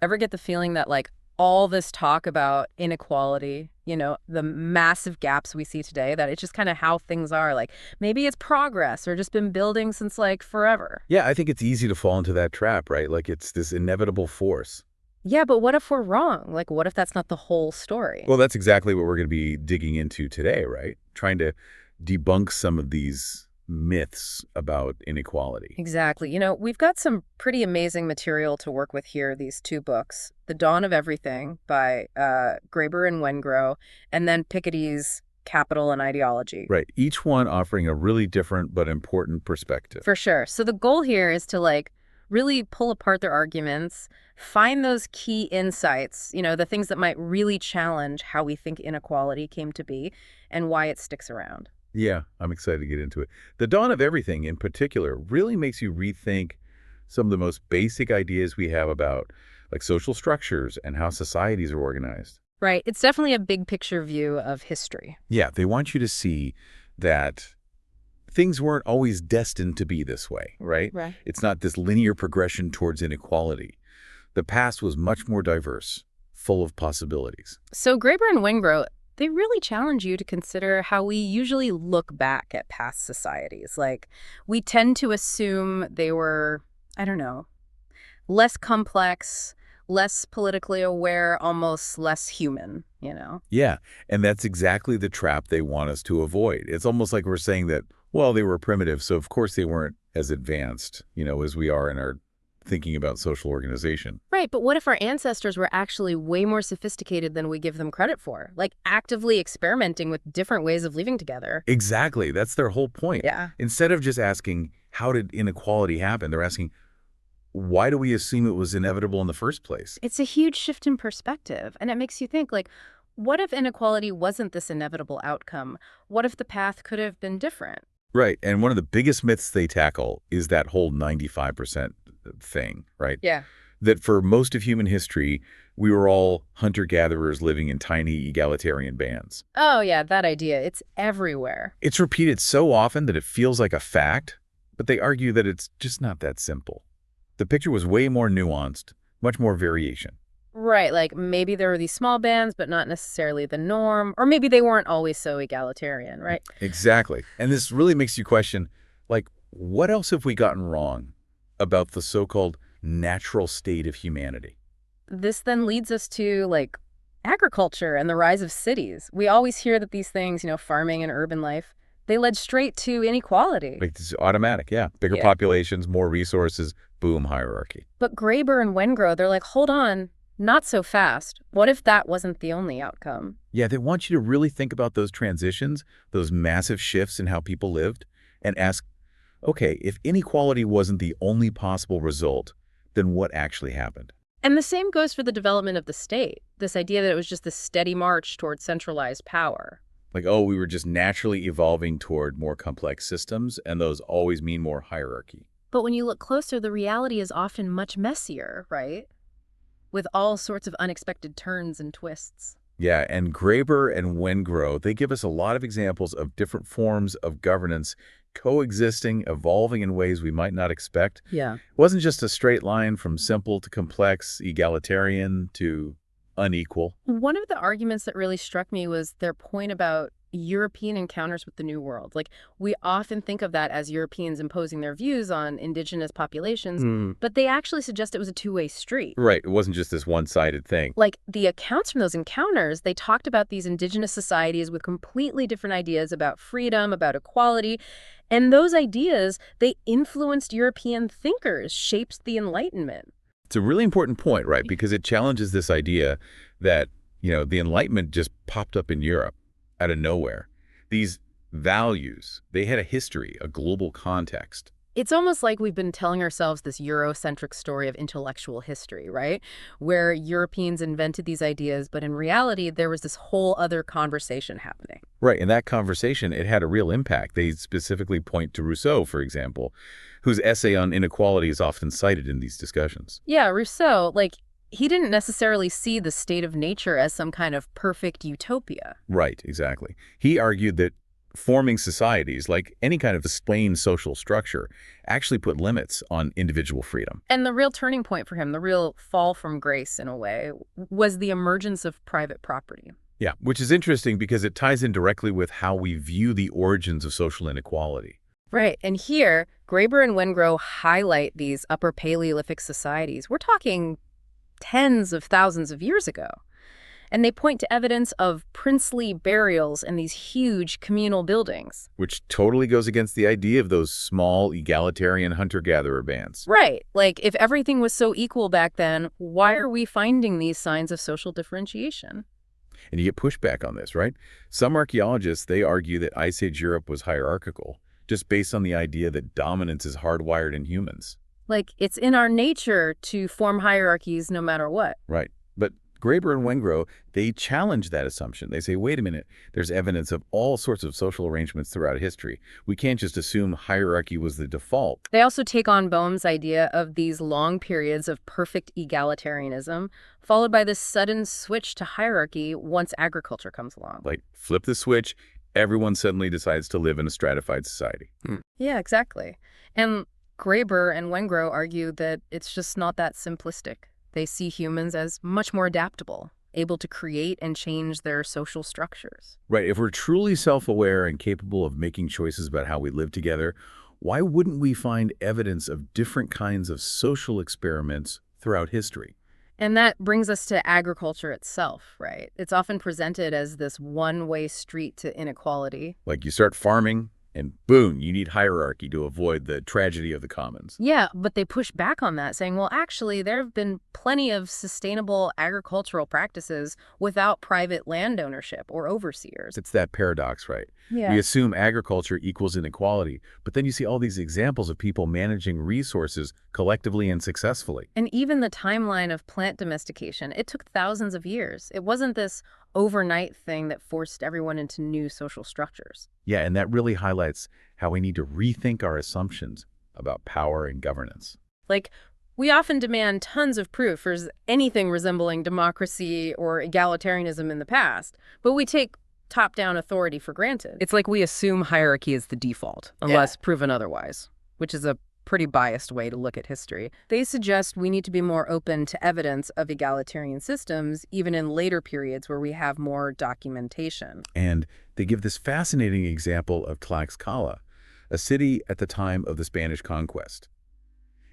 Ever get the feeling that, like, all this talk about inequality, the massive gaps we see today, that it's just kind of how things are? Like, maybe it's progress or just been building since, like, forever. Yeah, I think it's easy to fall into that trap, right? Like it's this inevitable force. Yeah, but what if we're wrong? Like, what if that's not the whole story? Well, that's exactly what we're going to be digging into today, right? Trying to debunk some of these myths about inequality. Exactly. We've got some pretty amazing material to work with here, these two books, The Dawn of Everything by Graeber and Wengrow, and then Piketty's Capital and Ideology. Right. Each one offering a really different but important perspective. For sure. So the goal here is to, like, really pull apart their arguments, find those key insights, the things that might really challenge how we think inequality came to be and why it sticks around. Yeah, I'm excited to get into it. The Dawn of Everything, in particular, really makes you rethink some of the most basic ideas we have about like social structures and how societies are organized. Right. It's definitely a big picture view of history. Yeah, they want you to see that things weren't always destined to be this way, right? Right. It's not this linear progression towards inequality. The past was much more diverse, full of possibilities. So Graeber and Wengrow, they really challenge you to consider how we usually look back at past societies. Like, we tend to assume they were, I don't know, less complex, less politically aware, almost less human. Yeah, and that's exactly the trap they want us to avoid. It's almost like we're saying that, well, they were primitive, so of course they weren't as advanced, as we are in our thinking about social organization. Right, but what if our ancestors were actually way more sophisticated than we give them credit for? Like, actively experimenting with different ways of living together. Exactly. That's their whole point. Yeah. Instead of just asking, how did inequality happen? They're asking, why do we assume it was inevitable in the first place? It's a huge shift in perspective, and it makes you think, like, what if inequality wasn't this inevitable outcome? What if the path could have been different? Right. And one of the biggest myths they tackle is that whole 95% thing, right? Yeah. That for most of human history, we were all hunter-gatherers living in tiny egalitarian bands. Oh, yeah, that idea. It's everywhere. It's repeated so often that it feels like a fact, but they argue that it's just not that simple. The picture was way more nuanced, much more variation. Right, like maybe there were these small bands, but not necessarily the norm. Or maybe they weren't always so egalitarian, right? Exactly. And this really makes you question, like, what else have we gotten wrong about the so-called natural state of humanity? This then leads us to, like, agriculture and the rise of cities. We always hear that these things, farming and urban life, they led straight to inequality. Like, it's automatic, yeah. Bigger Yeah. populations, more resources, boom, hierarchy. But Graeber and Wengrow, they're like, hold on, not so fast. What if that wasn't the only outcome? Yeah, they want you to really think about those transitions, those massive shifts in how people lived, and ask, okay, if inequality wasn't the only possible result, then what actually happened? And the same goes for the development of the state, this idea that it was just this steady march toward centralized power. Like, oh, we were just naturally evolving toward more complex systems, and those always mean more hierarchy. But when you look closer, the reality is often much messier, right? With all sorts of unexpected turns and twists. Yeah, and Graeber and Wengrow, they give us a lot of examples of different forms of governance coexisting, evolving in ways we might not expect. Yeah. It wasn't just a straight line from simple to complex, egalitarian to unequal. One of the arguments that really struck me was their point about European encounters with the New World. Like, we often think of that as Europeans imposing their views on indigenous populations, but they actually suggest it was a two-way street. Right, it wasn't just this one-sided thing. Like, the accounts from those encounters, they talked about these indigenous societies with completely different ideas about freedom, about equality, and those ideas, they influenced European thinkers, shaped the Enlightenment. It's a really important point, right? Because it challenges this idea that, the Enlightenment just popped up in Europe out of nowhere. These values, they had a history, a global context. It's almost like we've been telling ourselves this Eurocentric story of intellectual history, right? Where Europeans invented these ideas, but in reality, there was this whole other conversation happening. Right, and that conversation, it had a real impact. They specifically point to Rousseau, for example, whose essay on inequality is often cited in these discussions. Yeah, Rousseau, he didn't necessarily see the state of nature as some kind of perfect utopia. Right, exactly. He argued that forming societies, like any kind of sustained social structure, actually put limits on individual freedom. And the real turning point for him, the real fall from grace in a way, was the emergence of private property. Yeah, which is interesting because it ties in directly with how we view the origins of social inequality. Right. And here, Graeber and Wengrow highlight these Upper Paleolithic societies. We're talking tens of thousands of years ago. And they point to evidence of princely burials in these huge communal buildings. Which totally goes against the idea of those small, egalitarian hunter-gatherer bands. Right. Like, if everything was so equal back then, why are we finding these signs of social differentiation? And you get pushback on this, right? Some archaeologists, they argue that Ice Age Europe was hierarchical, just based on the idea that dominance is hardwired in humans. Like, it's in our nature to form hierarchies no matter what. Right. But Graeber and Wengrow, they challenge that assumption. They say, wait a minute, there's evidence of all sorts of social arrangements throughout history. We can't just assume hierarchy was the default. They also take on Boehm's idea of these long periods of perfect egalitarianism, followed by this sudden switch to hierarchy once agriculture comes along. Like, flip the switch, everyone suddenly decides to live in a stratified society. Yeah, exactly. And Graeber and Wengrow argue that it's just not that simplistic. They see humans as much more adaptable, able to create and change their social structures. Right. If we're truly self-aware and capable of making choices about how we live together, why wouldn't we find evidence of different kinds of social experiments throughout history? And that brings us to agriculture itself, right? It's often presented as this one-way street to inequality. Like you start farming, and boom, you need hierarchy to avoid the tragedy of the commons. Yeah, but they push back on that, saying, well, actually, there have been plenty of sustainable agricultural practices without private land ownership or overseers. It's that paradox, right? Yeah. We assume agriculture equals inequality, but then you see all these examples of people managing resources collectively and successfully. And even the timeline of plant domestication, it took thousands of years. It wasn't this overnight thing that forced everyone into new social structures. Yeah, and that really highlights how we need to rethink our assumptions about power and governance. Like, we often demand tons of proof for anything resembling democracy or egalitarianism in the past, but we take top-down authority for granted. It's like we assume hierarchy is the default, unless proven otherwise, which is a pretty biased way to look at history. They suggest we need to be more open to evidence of egalitarian systems, even in later periods where we have more documentation. And they give this fascinating example of Tlaxcala, a city at the time of the Spanish conquest.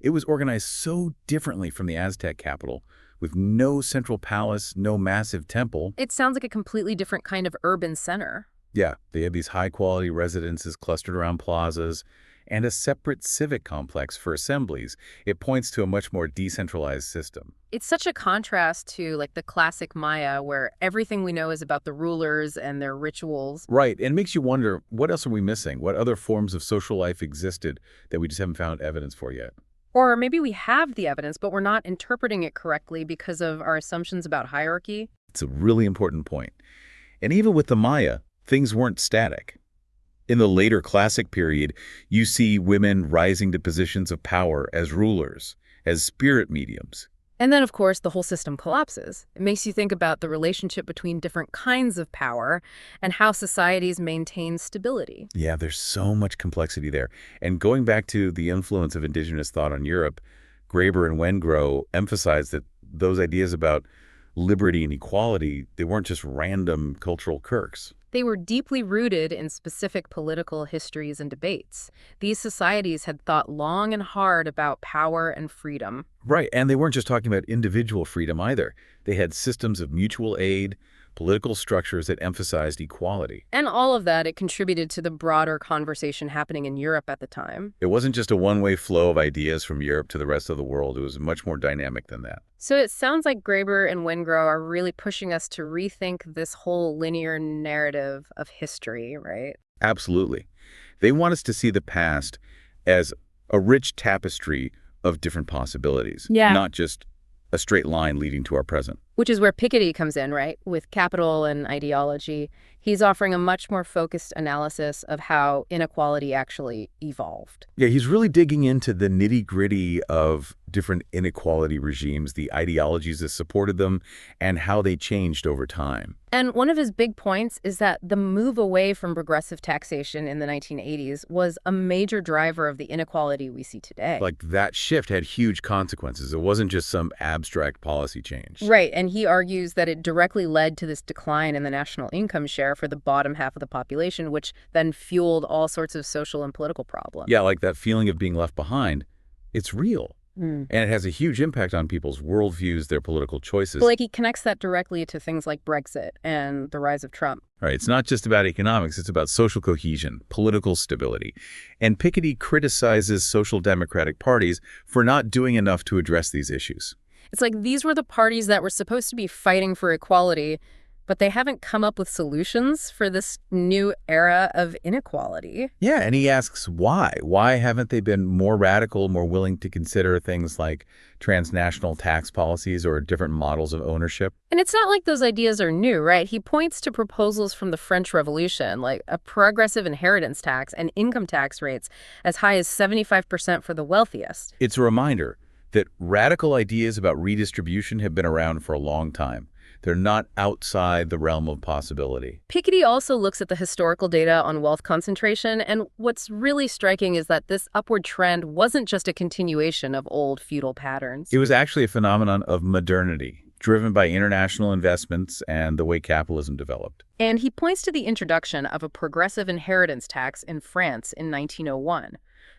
It was organized so differently from the Aztec capital, with no central palace, no massive temple. It sounds like a completely different kind of urban center. Yeah, they had these high-quality residences clustered around plazas, and a separate civic complex for assemblies. It points to a much more decentralized system. It's such a contrast to like the classic Maya, where everything we know is about the rulers and their rituals. Right, and it makes you wonder, what else are we missing? What other forms of social life existed that we just haven't found evidence for yet? Or maybe we have the evidence, but we're not interpreting it correctly because of our assumptions about hierarchy. It's a really important point. And even with the Maya, things weren't static. In the later classic period, you see women rising to positions of power as rulers, as spirit mediums. And then, of course, the whole system collapses. It makes you think about the relationship between different kinds of power and how societies maintain stability. Yeah, there's so much complexity there. And going back to the influence of indigenous thought on Europe, Graeber and Wengrow emphasized that those ideas about liberty and equality, they weren't just random cultural quirks. They were deeply rooted in specific political histories and debates. These societies had thought long and hard about power and freedom. Right, and they weren't just talking about individual freedom either. They had systems of mutual aid, political structures that emphasized equality. And all of that, it contributed to the broader conversation happening in Europe at the time. It wasn't just a one-way flow of ideas from Europe to the rest of the world. It was much more dynamic than that. So it sounds like Graeber and Wengrow are really pushing us to rethink this whole linear narrative of history, right? Absolutely. They want us to see the past as a rich tapestry of different possibilities, not just a straight line leading to our present. Which is where Piketty comes in, right? With capital and ideology. He's offering a much more focused analysis of how inequality actually evolved. Yeah, he's really digging into the nitty-gritty of different inequality regimes, the ideologies that supported them, and how they changed over time. And one of his big points is that the move away from progressive taxation in the 1980s was a major driver of the inequality we see today. Like, that shift had huge consequences. It wasn't just some abstract policy change. Right, and he argues that it directly led to this decline in the national income share for the bottom half of the population, which then fueled all sorts of social and political problems. Yeah, like that feeling of being left behind, it's real. Mm. And it has a huge impact on people's worldviews, their political choices. But, like, he connects that directly to things like Brexit and the rise of Trump. Right, it's not just about economics, it's about social cohesion, political stability. And Piketty criticizes social democratic parties for not doing enough to address these issues. It's like these were the parties that were supposed to be fighting for equality, but they haven't come up with solutions for this new era of inequality. Yeah, and he asks why. Why haven't they been more radical, more willing to consider things like transnational tax policies or different models of ownership? And it's not like those ideas are new, right? He points to proposals from the French Revolution, like a progressive inheritance tax and income tax rates as high as 75% for the wealthiest. It's a reminder that radical ideas about redistribution have been around for a long time. They're not outside the realm of possibility. Piketty also looks at the historical data on wealth concentration, and what's really striking is that this upward trend wasn't just a continuation of old feudal patterns. It was actually a phenomenon of modernity, driven by international investments and the way capitalism developed. And he points to the introduction of a progressive inheritance tax in France in 1901.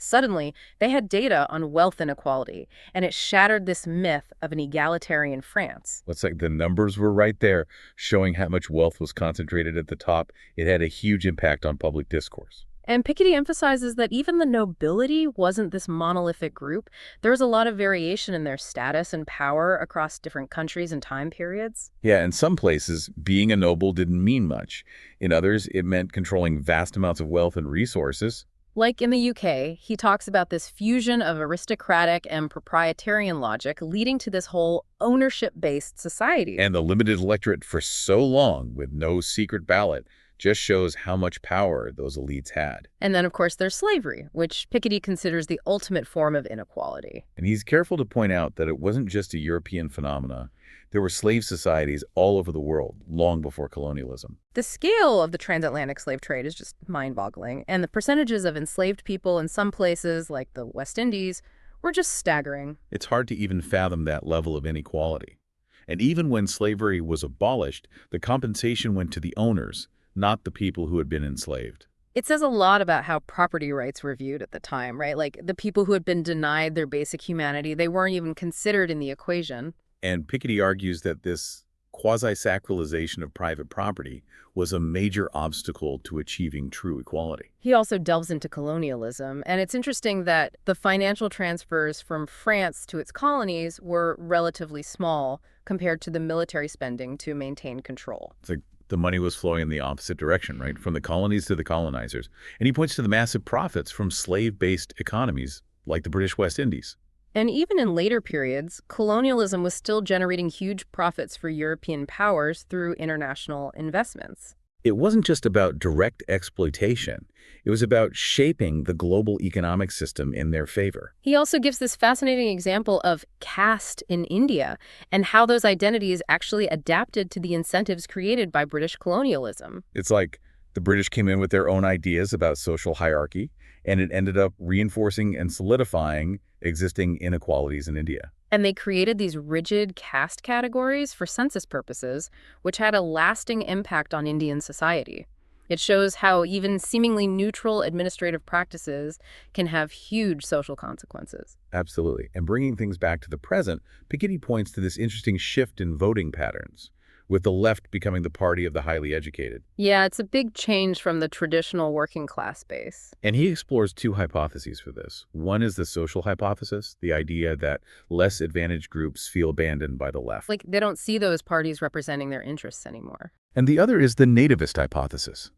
Suddenly, they had data on wealth inequality, and it shattered this myth of an egalitarian France. It's like the numbers were right there, showing how much wealth was concentrated at the top. It had a huge impact on public discourse. And Piketty emphasizes that even the nobility wasn't this monolithic group. There was a lot of variation in their status and power across different countries and time periods. Yeah, in some places, being a noble didn't mean much. In others, it meant controlling vast amounts of wealth and resources. Like in the UK, he talks about this fusion of aristocratic and proprietarian logic leading to this whole ownership-based society. And the limited electorate for so long with no secret ballot just shows how much power those elites had. And then, of course, there's slavery, which Piketty considers the ultimate form of inequality. And he's careful to point out that it wasn't just a European phenomena. There were slave societies all over the world long before colonialism. The scale of the transatlantic slave trade is just mind-boggling, and the percentages of enslaved people in some places, like the West Indies, were just staggering. It's hard to even fathom that level of inequality. And even when slavery was abolished, the compensation went to the owners, not the people who had been enslaved. It says a lot about how property rights were viewed at the time, right? Like the people who had been denied their basic humanity, they weren't even considered in the equation. And Piketty argues that this quasi-sacralization of private property was a major obstacle to achieving true equality. He also delves into colonialism, and it's interesting that the financial transfers from France to its colonies were relatively small compared to the military spending to maintain control. It's like the money was flowing in the opposite direction, right? From the colonies to the colonizers. And he points to the massive profits from slave-based economies like the British West Indies. And even in later periods, colonialism was still generating huge profits for European powers through international investments. It wasn't just about direct exploitation. It was about shaping the global economic system in their favor. He also gives this fascinating example of caste in India and how those identities actually adapted to the incentives created by British colonialism. It's like the British came in with their own ideas about social hierarchy, and it ended up reinforcing and solidifying existing inequalities in India. And they created these rigid caste categories for census purposes, which had a lasting impact on Indian society. It shows how even seemingly neutral administrative practices can have huge social consequences. Absolutely. And bringing things back to the present, Piketty points to this interesting shift in voting patterns, with the left becoming the party of the highly educated. Yeah, it's a big change from the traditional working class base. And he explores two hypotheses for this. One is the social hypothesis, the idea that less advantaged groups feel abandoned by the left. Like, they don't see those parties representing their interests anymore. And the other is the nativist hypothesis,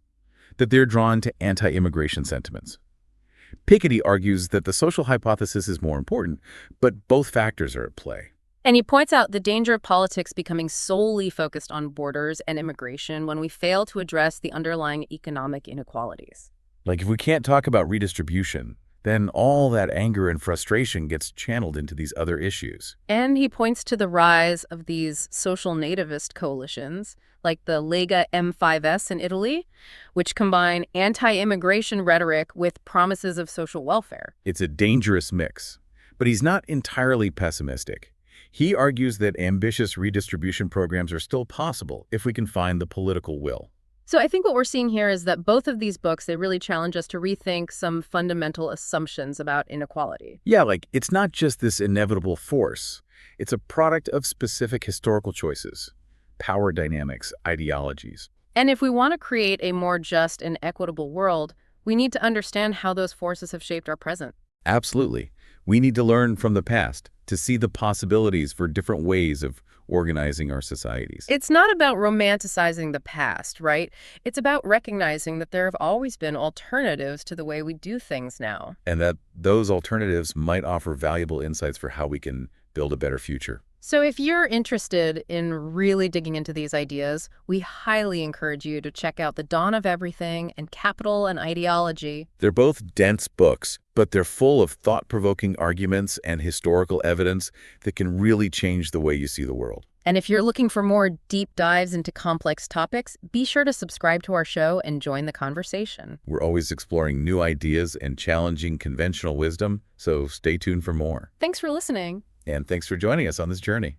that they're drawn to anti-immigration sentiments. Piketty argues that the social hypothesis is more important, but both factors are at play. And he points out the danger of politics becoming solely focused on borders and immigration when we fail to address the underlying economic inequalities. Like, if we can't talk about redistribution, then all that anger and frustration gets channeled into these other issues. And he points to the rise of these social nativist coalitions, like the Lega M5S in Italy, which combine anti-immigration rhetoric with promises of social welfare. It's a dangerous mix. But he's not entirely pessimistic. He argues that ambitious redistribution programs are still possible if we can find the political will. So I think what we're seeing here is that both of these books, they really challenge us to rethink some fundamental assumptions about inequality. Yeah, like, it's not just this inevitable force. It's a product of specific historical choices, power dynamics, ideologies. And if we want to create a more just and equitable world, we need to understand how those forces have shaped our present. Absolutely. We need to learn from the past to see the possibilities for different ways of organizing our societies. It's not about romanticizing the past, right? It's about recognizing that there have always been alternatives to the way we do things now. And that those alternatives might offer valuable insights for how we can build a better future. So if you're interested in really digging into these ideas, we highly encourage you to check out The Dawn of Everything and Capital and Ideology. They're both dense books, but they're full of thought-provoking arguments and historical evidence that can really change the way you see the world. And if you're looking for more deep dives into complex topics, be sure to subscribe to our show and join the conversation. We're always exploring new ideas and challenging conventional wisdom, so stay tuned for more. Thanks for listening. And thanks for joining us on this journey.